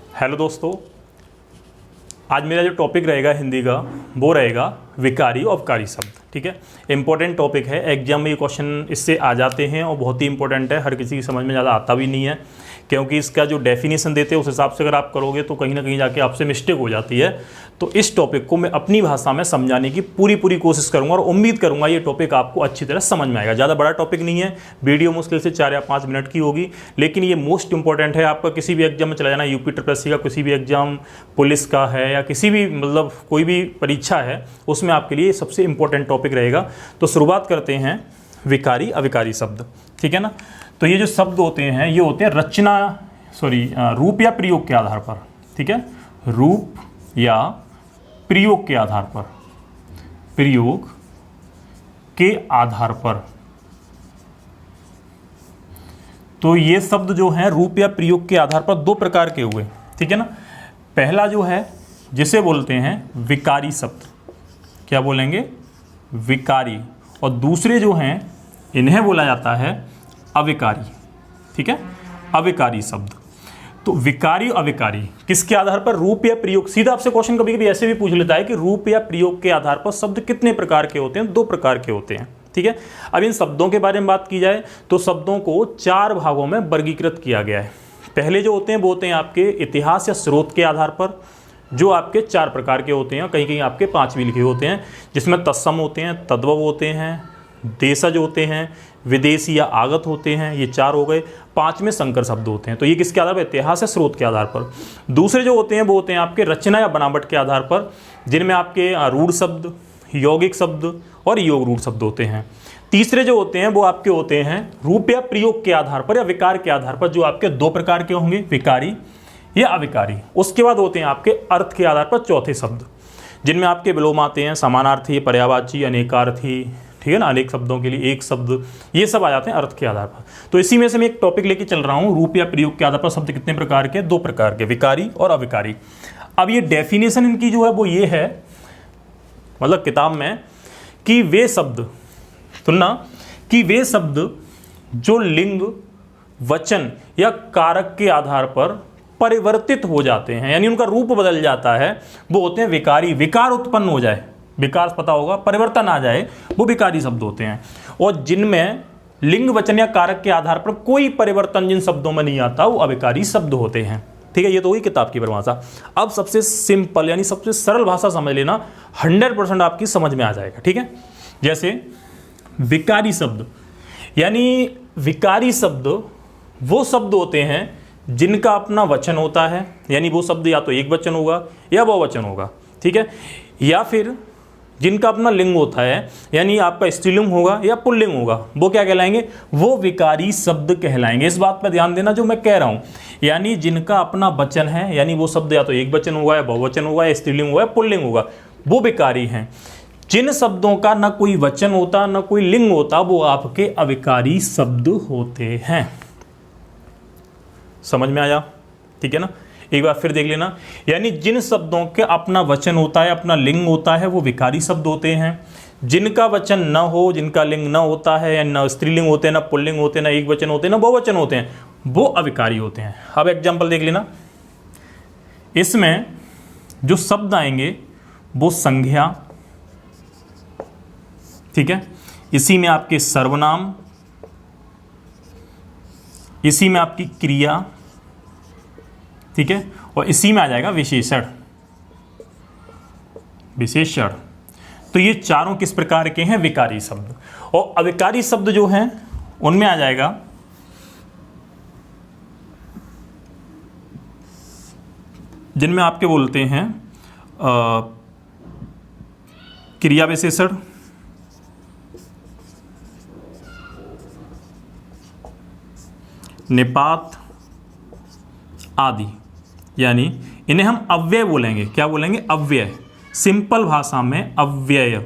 Hello दोस्तों, आज मेरा जो टॉपिक रहेगा हिंदी का वो रहेगा विकारी और अवकारी शब्द। ठीक है, इंपॉर्टेंट टॉपिक है, एग्जाम में ये क्वेश्चन इससे आ जाते हैं और बहुत ही इंपॉर्टेंट है। हर किसी की समझ में ज़्यादा आता भी नहीं है क्योंकि इसका जो डेफिनेशन देते हैं उस हिसाब से अगर आप करोगे तो कहीं ना कहीं जाके आपसे मिस्टेक हो जाती है। तो इस टॉपिक को मैं अपनी भाषा में समझाने की पूरी कोशिश करूंगा और उम्मीद करूंगा ये टॉपिक आपको अच्छी तरह समझ में आएगा। ज़्यादा बड़ा टॉपिक नहीं है, वीडियो मुश्किल से 4 या 5 मिनट की होगी, लेकिन ये मोस्ट इंपॉर्टेंट है। आपका किसी भी एग्जाम में चला जाना, यूपी ट्रिपल का किसी भी एग्जाम, पुलिस का है या किसी भी मतलब कोई भी परीक्षा है, उसमें आपके लिए सबसे इंपॉर्टेंट टॉपिक रहेगा। तो शुरुआत करते हैं विकारी अविकारी शब्द। ठीक है ना, तो ये जो शब्द होते हैं ये होते हैं रूप या प्रयोग के आधार पर। ठीक है, रूप या प्रयोग के आधार पर, प्रयोग के आधार पर। तो ये शब्द जो है रूप या प्रयोग के आधार पर 2 प्रकार के हुए। ठीक है ना, पहला जो है जिसे बोलते हैं विकारी शब्द, क्या बोलेंगे, विकारी, और दूसरे जो हैं इन्हें बोला जाता है अविकारी। ठीक है, अविकारी शब्द। तो विकारी अविकारी किसके आधार पर, रूप या प्रयोग। सीधा आपसे क्वेश्चन कभी कभी ऐसे भी पूछ लेता है कि रूप या प्रयोग के आधार पर शब्द कितने प्रकार के होते हैं, 2 प्रकार के होते हैं। ठीक है, अब इन शब्दों के बारे में बात की जाए तो शब्दों को 4 भागों में वर्गीकृत किया गया है। पहले जो होते हैं वो होते हैं आपके इतिहास या स्रोत के आधार पर, जो आपके 4 प्रकार के होते हैं, कहीं कहीं आपके 5 भी लिखे होते हैं, जिसमें तत्सम होते हैं, तद्भव होते हैं, देशज होते हैं, विदेशी या आगत होते हैं, ये 4 हो गए। 5 में संकर शब्द होते हैं। तो ये किसके आधार पर, इतिहास या स्रोत के आधार पर। दूसरे जो होते हैं वो होते हैं आपके रचना या बनावट के आधार पर, जिनमें आपके रूढ़ शब्द, यौगिक शब्द और योग रूढ़ शब्द होते हैं। तीसरे जो होते हैं वो आपके होते हैं रूप या प्रयोग के आधार पर या विकार के आधार पर, जो आपके 2 प्रकार के होंगे, विकारी या अविकारी। उसके बाद होते हैं आपके अर्थ के आधार पर चौथे शब्द, जिनमें आपके विलोम आते हैं, समानार्थी, पर्यायवाची, अनेकार्थी। ठीक है ना, अनेक शब्दों के लिए एक शब्द, ये सब आ जाते हैं अर्थ के आधार पर। तो इसी में से मैं एक टॉपिक लेके चल रहा हूँ, रूप या प्रयोग के आधार पर शब्द कितने प्रकार के, 2 प्रकार के, विकारी और अविकारी। अब ये डेफिनेशन इनकी जो है वो ये है, मतलब किताब में, कि वे शब्द, सुनना, कि वे शब्द जो लिंग, वचन या कारक के आधार पर परिवर्तित हो जाते हैं, यानी उनका रूप बदल जाता है, वो होते हैं विकारी। विकार उत्पन्न हो जाए, विकास पता होगा, परिवर्तन आ जाए, वो विकारी शब्द होते हैं। और जिनमें लिंग, वचन या कारक के आधार पर कोई परिवर्तन जिन शब्दों में नहीं आता, वो अविकारी शब्द होते हैं। ठीक है, ये तो हुई किताब की परिभाषा। अब सबसे सिंपल यानी सबसे सरल भाषा समझ लेना, 100% आपकी समझ में आ जाएगा। ठीक है, जैसे विकारी शब्द, यानी विकारी शब्द वो शब्द होते हैं जिनका अपना वचन होता है, यानी वो शब्द या तो एक वचन होगा या बहुवचन होगा। ठीक है, या फिर जिनका अपना लिंग होता है, यानी आपका स्त्रीलिंग होगा या पुल्लिंग होगा, वो क्या कहलाएंगे, वो विकारी शब्द कहलाएंगे। इस बात पर ध्यान देना जो मैं कह रहा हूं, यानी जिनका अपना वचन है, यानी वो शब्द या तो एक वचन होगा या बहुवचन होगा या स्त्रीलिंग होगा या पुल्लिंग होगा, वो विकारी हैं। जिन शब्दों का ना कोई वचन होता ना कोई लिंग होता, वो आपके अविकारी शब्द होते हैं। समझ में आया? ठीक है ना, एक बार फिर देख लेना, यानी जिन शब्दों के अपना वचन होता है, अपना लिंग होता है, वो विकारी शब्द होते हैं। जिनका वचन न हो, जिनका लिंग न होता है, या न स्त्रीलिंग होते हैं, न पुल्लिंग होते हैं, न एक वचन होते हैं, न बहुवचन होते हैं, वो अविकारी होते हैं। अब एग्जाम्पल देख लेना, इसमें जो शब्द आएंगे वो संज्ञा, ठीक है, इसी में आपके सर्वनाम, इसी में आपकी क्रिया, ठीक है, और इसी में आ जाएगा विशेषण। विशेषण, तो ये चारों किस प्रकार के हैं, विकारी शब्द। और अविकारी शब्द जो हैं उनमें आ जाएगा जिनमें आपके बोलते हैं क्रिया विशेषण, निपात आदि, यानी इन्हें हम अव्यय बोलेंगे। क्या बोलेंगे, अव्यय, सिंपल भाषा में अव्यय।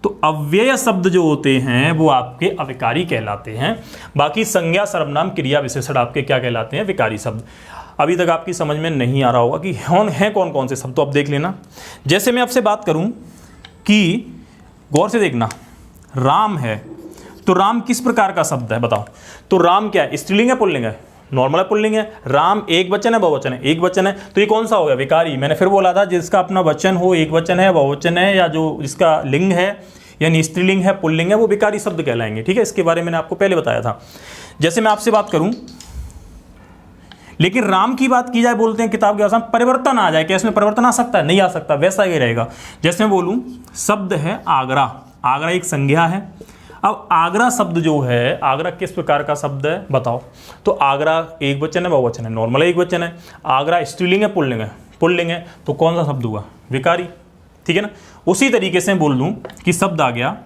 तो अव्यय शब्द जो होते हैं वो आपके अविकारी कहलाते हैं। बाकी संज्ञा, सर्वनाम, क्रिया विशेषण आपके क्या कहलाते हैं, विकारी शब्द। अभी तक आपकी समझ में नहीं आ रहा होगा कि कौन कौन से शब्द, तो अब देख लेना। जैसे मैं आपसे बात करूं कि, गौर से देखना, राम है, तो राम किस प्रकार का शब्द है बताओ। तो राम क्या है, स्त्रीलिंग है पुल्लिंग है, नॉर्मल पुल्लिंग है। राम एक वचन है बहुवचन है, एक वचन है, तो ये कौन सा हो गया, विकारी। मैंने फिर बोला था जिसका अपना वचन हो, एक वचन है, बहुवचन है, या जो जिसका लिंग है यानी स्त्रीलिंग है, पुल्लिंग है, वो विकारी शब्द कहलाएंगे। ठीक है, इसके बारे में मैंने आपको पहले बताया था। जैसे मैं आपसे बात करूं, लेकिन राम की बात की जाए, बोलते हैं किताब के भाषा में परिवर्तन आ जाए, क्या इसमें परिवर्तन आ सकता है, नहीं आ सकता, वैसा ही रहेगा। जैसे मैं बोलूं शब्द है आगरा, आगरा एक संज्ञा है। अब आगरा शब्द जो है, आगरा किस प्रकार का शब्द है बताओ, तो आगरा एक वचन है बहुवचन है, नॉर्मल एक वचन है। आगरा स्त्रीलिंग है पुल्लिंग है, पुल्लिंग है, तो कौन सा शब्द हुआ, विकारी। ठीक है ना। उसी तरीके से बोल दूं कि शब्द आ गया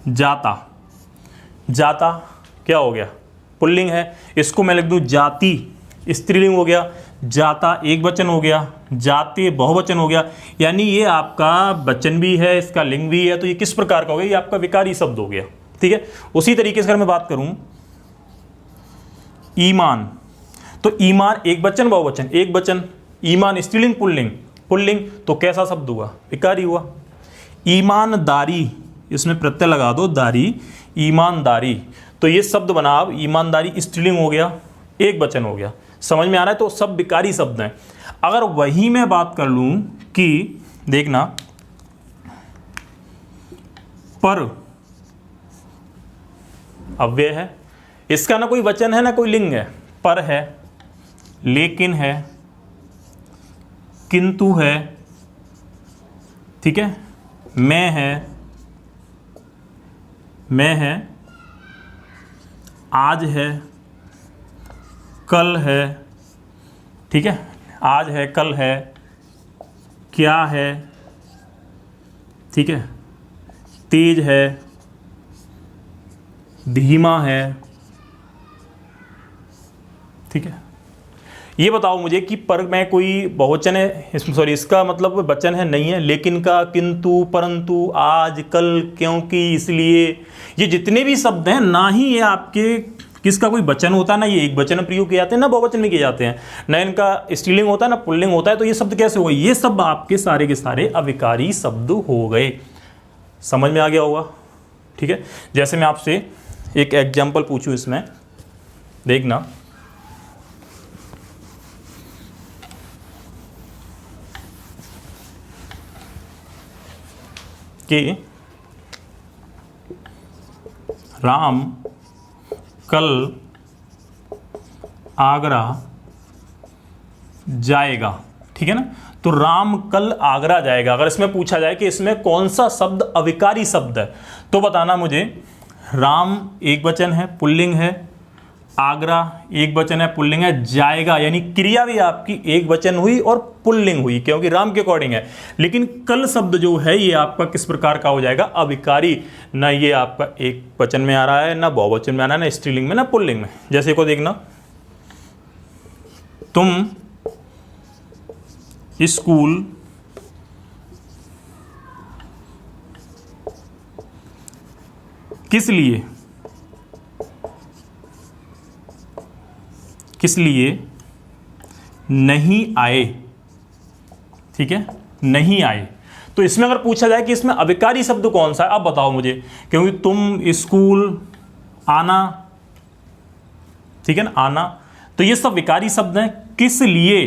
जाता, जाता क्या हो गया, पुल्लिंग है, इसको मैं लिख दूं जाति, स्त्रीलिंग हो गया। जाता एक वचन हो गया, जाते बहुवचन हो गया, यानी ये आपका वचन भी है, इसका लिंग भी है, तो ये किस प्रकार का हो गया, ये आपका विकारी शब्द हो गया। ठीक है। उसी तरीके से अगर मैं बात करूं ईमान, तो ईमान एक वचन बहुवचन, एक वचन, ईमान स्त्रीलिंग पुल्लिंग, पुल्लिंग, तो कैसा शब्द हुआ, विकारी हुआ। ईमानदारी, इसमें प्रत्यय लगा दो, दारी, ईमानदारी, तो ये शब्द बना, अब ईमानदारी स्त्रीलिंग हो गया, एक वचन हो गया। समझ में आ रहा है, तो सब विकारी शब्द हैं। अगर वही मैं बात कर लूं कि देखना पर अव्यय है, इसका ना कोई वचन है ना कोई लिंग है, पर है, लेकिन है, किंतु है, ठीक है, मैं है, मैं है, आज है, कल है, ठीक है, आज है, कल है, क्या है, ठीक है, तेज है, धीमा है। ठीक है, ये बताओ मुझे कि पर में कोई बहुवचन है इसमें, सॉरी इसका मतलब वचन है, नहीं है, लेकिन का, किंतु, परंतु, आज, कल, क्योंकि, इसलिए, ये जितने भी शब्द हैं ना ही ये आपके किसका कोई वचन होता है, ना ये एक वचन में प्रयोग किए जाते हैं, ना बहुवचन में किए जाते हैं, ना इनका स्त्रीलिंग होता है ना पुल्लिंग होता है, तो ये शब्द कैसे हो गए, ये सब आपके सारे के सारे अविकारी शब्द हो गए। समझ में आ गया होगा। ठीक है, जैसे मैं आपसे एक एग्जाम्पल पूछूं इसमें, देखना कि राम कल आगरा जाएगा। ठीक है ना, तो राम कल आगरा जाएगा। अगर इसमें पूछा जाए कि इसमें कौन सा शब्द अविकारी शब्द है, तो बताना मुझे। राम एक वचन है, पुल्लिंग है, आगरा एक वचन है, पुल्लिंग है, जाएगा यानी क्रिया भी आपकी एक वचन हुई और पुल्लिंग हुई, क्योंकि राम के अकॉर्डिंग है। लेकिन कल शब्द जो है ये आपका किस प्रकार का हो जाएगा, अविकारी। ना ये आपका एक वचन में आ रहा है, ना बहुवचन में आ रहा है, ना स्त्रीलिंग में, ना पुल्लिंग में। जैसे को देखना, तुम स्कूल किस लिए, किस लिए नहीं आए। ठीक है, नहीं आए। तो इसमें अगर पूछा जाए कि इसमें अविकारी शब्द कौन सा है, अब बताओ मुझे, क्योंकि तुम स्कूल आना, ठीक है ना, आना, तो ये सब विकारी शब्द हैं। किस लिए,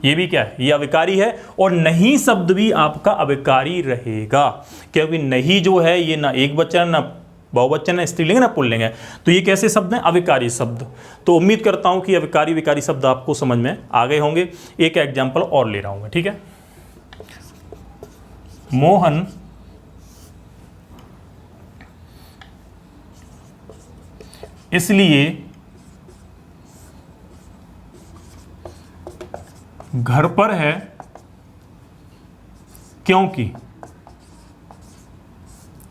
ये भी क्या है, ये अविकारी है। और नहीं शब्द भी आपका अविकारी रहेगा, क्योंकि नहीं जो है ये ना एक वचन, ना बहुवचन है, स्त्रीलिंग है, ना पुल्लिंग है, तो ये कैसे शब्द हैं, अविकारी शब्द। तो उम्मीद करता हूं कि अविकारी विकारी शब्द आपको समझ में आ गए होंगे। एक एग्जांपल और ले रहा हूं मैं। ठीक है, मोहन इसलिए घर पर है क्योंकि,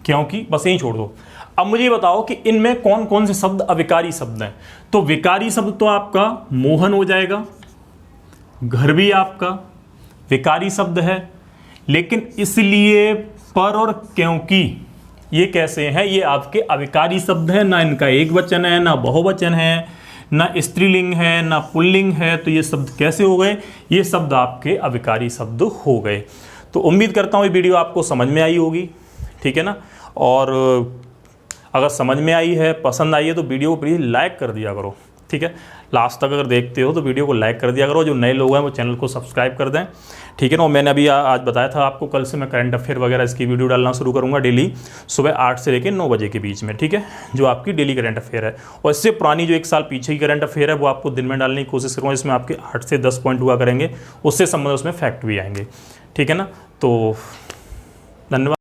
क्योंकि, बस यही छोड़ दो। अब मुझे ये बताओ कि इनमें कौन कौन से शब्द अविकारी शब्द हैं। तो विकारी शब्द तो आपका मोहन हो जाएगा, घर भी आपका विकारी शब्द है, लेकिन इसलिए, पर और क्योंकि ये कैसे हैं, ये आपके अविकारी शब्द हैं। ना इनका एक वचन है, ना बहुवचन है, ना स्त्रीलिंग है, ना पुल्लिंग है, तो ये शब्द कैसे हो गए, ये शब्द आपके अविकारी शब्द हो गए। तो उम्मीद करता हूँ ये वीडियो आपको समझ में आई होगी। ठीक है ना, और अगर समझ में आई है, पसंद आई है तो वीडियो को प्लीज़ लाइक कर दिया करो, ठीक है। लास्ट तक अगर देखते हो तो वीडियो को लाइक कर दिया करो। जो नए लोग हैं वो चैनल को सब्सक्राइब कर दें, ठीक है ना। और मैंने अभी आज बताया था आपको, कल से मैं करंट अफेयर वगैरह इसकी वीडियो डालना शुरू करूँगा डेली सुबह 8 से लेकर 9 बजे के बीच में, ठीक है, जो आपकी डेली करंट अफेयर है। और इससे पुरानी जो 1 साल पीछे की करंट अफेयर है वो आपको दिन में डालने की कोशिश करूँगा, इसमें आपके 8 से 10 पॉइंट हुआ करेंगे, उससे संबंधित उसमें फैक्ट भी आएंगे, ठीक है ना। तो धन्यवाद।